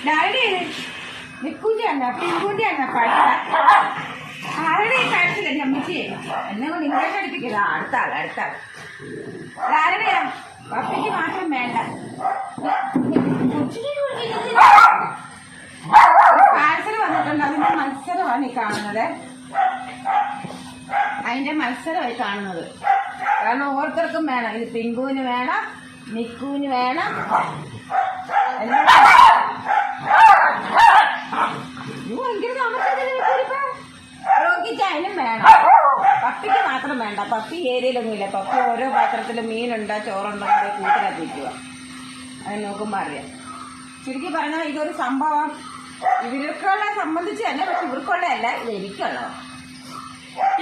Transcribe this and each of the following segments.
Daddy നിക്കൂന്റെ അല്ല പിങ്കൂന്റെ അല്ല പഴയ ആരുടെ കാര്യത്തില്ല അമ്മച്ചി എന്നെ കൊണ്ട് ഇംഗ്ലീഷ് അടുപ്പിക്കില്ല. അടുത്താൾ ആരുടെയാ? പപ്പിക്ക് മാത്രം വേണ്ട. പാഴ്സൽ വന്നിട്ടുണ്ട്. അതിന്റെ മത്സരമാണ് ഈ കാണുന്നത്. അതിന്റെ മത്സരമായി കാണുന്നത്. കാരണം ഓരോരുത്തർക്കും വേണം. ഇത് പിങ്കുവിന് വേണം, നിക്കുവിന് വേണം, രോഗിക്കായാലും വേണം. പപ്പിക്ക് മാത്രം വേണ്ട. പപ്പി ഏരിയയിലൊന്നുമില്ല. പപ്പി ഓരോ പാത്രത്തിലും മീനുണ്ടോ ചോറുണ്ടോ കൂട്ടിനകത്തിരിക്കുക. അത് നോക്കുമ്പോൾ അറിയാം. ചുരുക്കി പറഞ്ഞാൽ ഇതൊരു സംഭവം ഇവർക്കുള്ള സംബന്ധിച്ച് തന്നെ. പക്ഷെ ഇവർക്കുള്ള അല്ല, ഇത് എനിക്കുള്ളോ.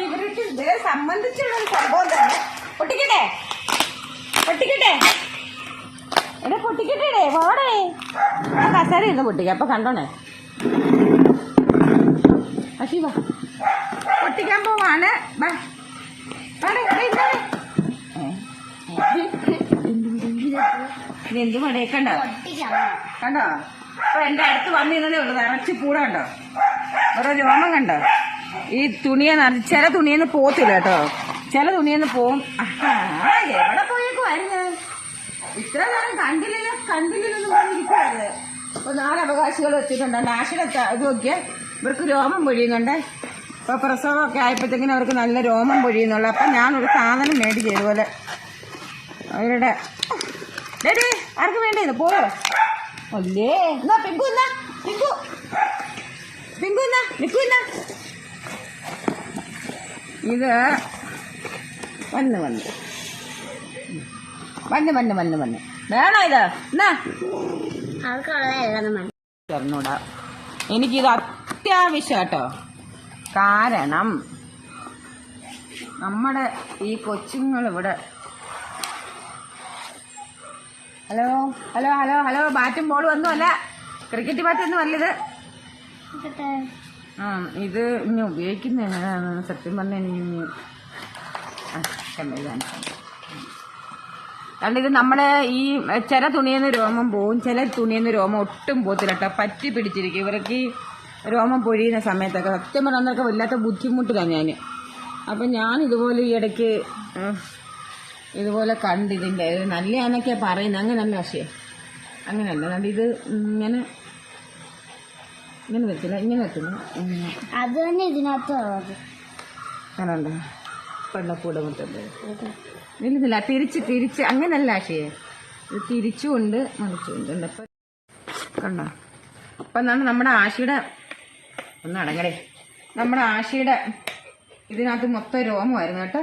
ഇവർക്ക് ഇതേ സംബന്ധിച്ചുള്ള ഒരു സംഭവം തന്നെ. പൊട്ടിക്കട്ടെ എടാ പൊട്ടിക്കട്ടെ വാടേ. കസേര ഇരുന്ന് പൊട്ടിക്ക. അപ്പൊ കണ്ടോണേ അശിവ പൊട്ടിക്കാൻ പോവാണ്. എന്ത് പടയെ കണ്ടോ അപ്പൊ എന്റെ അടുത്ത് വന്നിരുന്നതേ ഉള്ളു. നിറച്ച് പൂട കണ്ടോ, ഓരോ രോമം കണ്ടോ. ഈ തുണിയെ ചില തുണിയെന്ന് പോത്തില്ല കേട്ടോ, ചില തുണിയെന്ന് പോവും. എവിടെ പോയേക്കുമായിരുന്നു ഇത്ര നേരം? കണ്ടില്ലെന്ന് പറഞ്ഞിരിക്കുവായിരുന്നു. ഇപ്പൊ 4 അവകാശികൾ വെച്ചിട്ടുണ്ട്. നാശയുടെ ഇത് നോക്കിയാൽ ഇവർക്ക് രോമം പൊഴിയുന്നുണ്ട്. ഇപ്പൊ പ്രസവമൊക്കെ ആയപ്പോഴത്തേക്കിനും അവർക്ക് നല്ല രോമം പൊഴിയുന്നുള്ളു. അപ്പൊ ഞാനൊരു സാധനം മേടിച്ചു ഇതുപോലെ അവരുടെ. ഡേഡി ആർക്ക് വേണ്ടത് പോയോ അല്ലേ? എന്നാ പിങ്കു നിക്കു ഇത് വന്ന് വേണോ ഇത്? എന്നാ പറഞ്ഞൂടാ. എനിക്കിത് അത്യാവശ്യം കേട്ടോ. കാരണം നമ്മുടെ ഈ കൊച്ചുങ്ങളിവിടെ ഹലോ ബാറ്റും ബോളും ഒന്നും അല്ല, ക്രിക്കറ്റ് ബാറ്റൊന്നും അല്ലത്. ഇത് ഇനി ഉപയോഗിക്കുന്ന എങ്ങനെയാണ് സത്യം പറഞ്ഞാൽ എനിക്ക് കാരണം ഇത് നമ്മുടെ ഈ ചില തുണിയെന്ന് രോമം പോവും, ചില തുണിയെന്ന് രോമം ഒട്ടും പോകത്തില്ല കേട്ടോ. പറ്റി പിടിച്ചിരിക്കും ഇവർക്ക് ഈ രോമം പൊഴിയുന്ന സമയത്തൊക്കെ. സത്യം പറഞ്ഞൊക്കെ വല്ലാത്ത ബുദ്ധിമുട്ടിലാണ് ഞാൻ. അപ്പം ഞാൻ ഇതുപോലെ ഈ ഇടയ്ക്ക് ഇതുപോലെ കണ്ടിതിൻ്റെ നല്ലയാന്നൊക്കെയാണ് പറയുന്നത്. അങ്ങനല്ല പക്ഷേ അങ്ങനെയല്ല. അതുകൊണ്ട് ഇത് ഇങ്ങനെ വെച്ചില്ല, ഇങ്ങനെ വെച്ചില്ല. അത് തന്നെ ഇതിനകത്ത് അങ്ങനെയുണ്ടോ? പെണ്ണക്കൂടെ മുട്ടുണ്ട് ഇല്ലില്ല. തിരിച്ച് അങ്ങനല്ല ആശയെ. ഇത് തിരിച്ചുകൊണ്ട് മറിച്ചുകൊണ്ട് അപ്പം കണ്ടോ. അപ്പം എന്താണ് നമ്മുടെ ആശയുടെ ഒന്ന് അടങ്ങടേ. നമ്മുടെ ആശയുടെ ഇതിനകത്ത് മൊത്തം രോമമായിരുന്നു കേട്ടോ.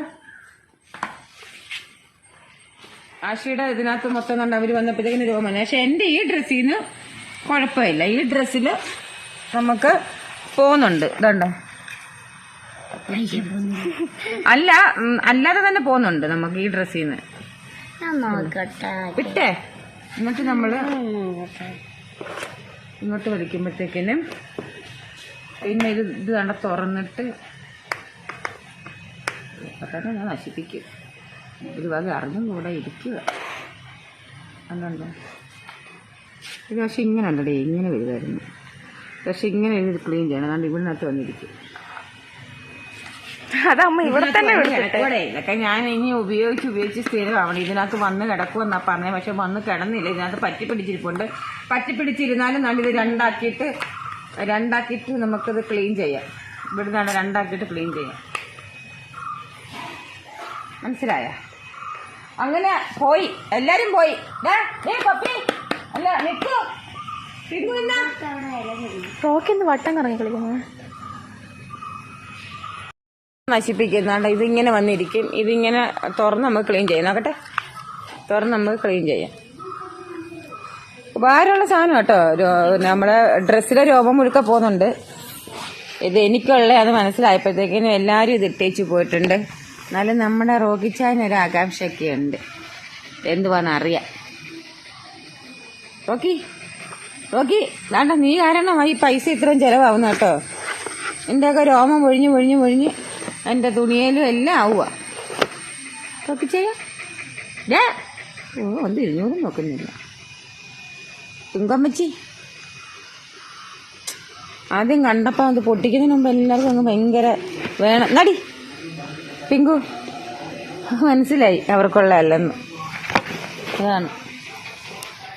ആശയുടെ ഇതിനകത്ത് മൊത്തം കണ്ട് അവർ വന്നപ്പോഴത്തേക്കിന് രോമമാണ്. പക്ഷെ എൻ്റെ ഈ ഡ്രസ്സിൽ നിന്ന് കുഴപ്പമില്ല. ഈ ഡ്രസ്സിൽ നമുക്ക് പോകുന്നുണ്ട്. ഇതുണ്ടോ, അല്ലാതെ തന്നെ പോകുന്നുണ്ട് നമുക്ക് ഈ ഡ്രസ്സിൽ നിന്ന്. വിട്ടേ. എന്നിട്ട് നമ്മള് ഇങ്ങോട്ട് വലിക്കുമ്പോഴത്തേക്കിനും പിന്നെ ഇത് കണ്ട തുറന്നിട്ട് ഇപ്പം തന്നെ ഞാൻ നശിപ്പിക്കും. ഒരു വക അറിഞ്ഞും കൂടെ ഇരിക്കുക. അതുകൊണ്ടോ ഇത് പക്ഷെ ഇങ്ങനെ ഉണ്ടേ, ഇങ്ങനെ വരുമായിരുന്നു. പക്ഷെ ഇങ്ങനെ ഇത് ക്ലീൻ ചെയ്യണം. അതുകൊണ്ട് ഇവിടുന്നകത്ത് വന്നിരിക്കും. അതമ്മ ഇവിടെ തന്നെ കിടക്കൂടെ. ഇതൊക്കെ ഞാൻ ഇനി ഉപയോഗിച്ച് സ്ഥിരമാവണം. ഇതിനകത്ത് വന്ന് കിടക്കുമെന്നാ പറഞ്ഞത്. പക്ഷെ വന്ന് കിടന്നില്ല. ഇതിനകത്ത് പറ്റിപ്പിടിച്ചിരിപ്പുണ്ട്. പറ്റിപ്പിടിച്ചിരുന്നാലും നല്ല ഇത് രണ്ടാക്കിയിട്ട് നമുക്കിത് ക്ലീൻ ചെയ്യാം. ഇവിടുന്നാണ് രണ്ടാക്കിയിട്ട് ക്ലീൻ ചെയ്യാം. മനസ്സിലായ? അങ്ങനെ പോയി, എല്ലാരും പോയി. പപ്പി അല്ല നിക്കു റോക്കിന്ന് വട്ടം കറങ്ങി കളിക്കുന്നത് നശിപ്പിക്കുന്നുണ്ട്. ഇതിങ്ങനെ വന്നിരിക്കും. ഇതിങ്ങനെ തുറന്ന് നമുക്ക് ക്ലീൻ ചെയ്യാം. നോക്കട്ടെ, തുറന്ന് നമുക്ക് ക്ലീൻ ചെയ്യാം. ഉപകാരമുള്ള സാധനം കേട്ടോ. നമ്മുടെ ഡ്രസ്സിലെ രോമം മുഴുക്ക പോകുന്നുണ്ട്. ഇത് എനിക്കുള്ള അത് മനസ്സിലായപ്പോഴത്തേക്കിനും എല്ലാവരും ഇത് ഇട്ടേച്ച് പോയിട്ടുണ്ട്. എന്നാലും നമ്മുടെ റോക്കിച്ചായനൊരു ആകാംക്ഷയൊക്കെ ഉണ്ട്, എന്തുവാന്നറിയാം. റോക്കി വേണ്ട, നീ കാരണമായി പൈസ ഇത്രയും ചിലവാകുന്ന കേട്ടോ. എൻ്റെയൊക്കെ രോമം പൊഴിഞ്ഞ് എൻ്റെ തുണിയിലും എല്ലാം ആവുക. റോക്കിച്ചായ ഒന്ന് തിരിഞ്ഞോടും നോക്കുന്നില്ല. തുങ്കമ്മച്ചി ആദ്യം കണ്ടപ്പോൾ അത് പൊട്ടിക്കുന്നതിന് മുമ്പ് എല്ലാവർക്കും അങ്ങ് ഭയങ്കര വേണം. നടി പിങ്കു മനസ്സിലായി അവർക്കുള്ള അല്ലെന്ന്. അതാണ്